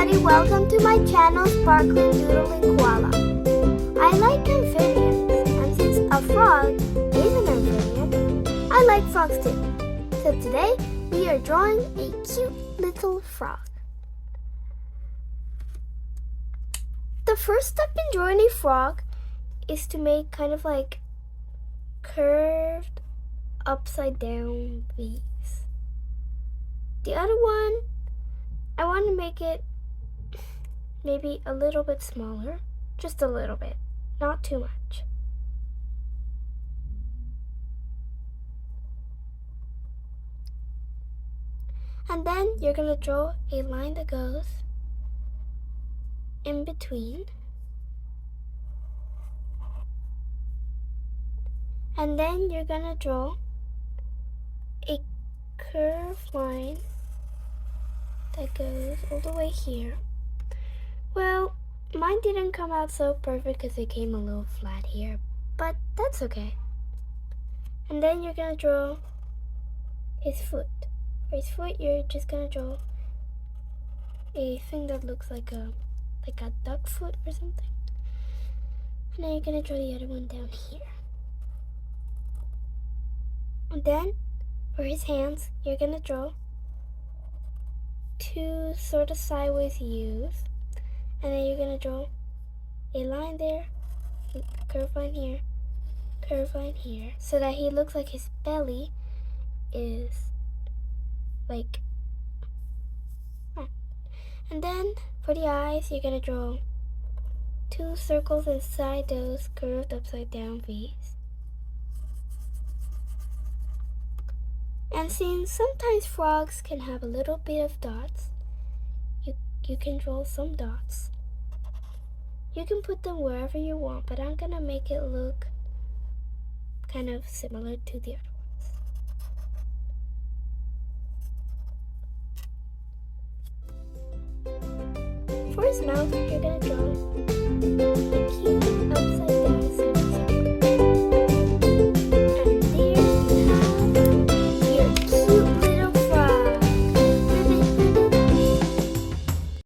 everybody, welcome to my channel Sparkling Doodling Koala. I like amphibians, and since a frog is an amphibian, I like frogs too. So today we are drawing a cute little frog. The first step in drawing a frog is to make kind of like curved upside down V's. The other one, I want to make it maybe a little bit smaller, just a little bit, not too much. And then you're going to draw a line that goes in between. And then you're going to draw a curved line that goes all the way here. Well, mine didn't come out so perfect because it came a little flat here, but that's okay. And then you're going to draw his foot. For his foot, you're just going to draw a thing that looks like a duck foot or something. And then you're going to draw the other one down here. And then, for his hands, you're going to draw two sort of sideways U's. And then you're going to draw a line there, a curved line here, curved line here, so that he looks like his belly is like that. And then, for the eyes, you're going to draw two circles inside those curved upside down V's. And since sometimes frogs can have a little bit of dots, you can draw some dots. You can put them wherever you want, but I'm gonna make it look kind of similar to the other ones. For his mouth, you're gonna draw a cute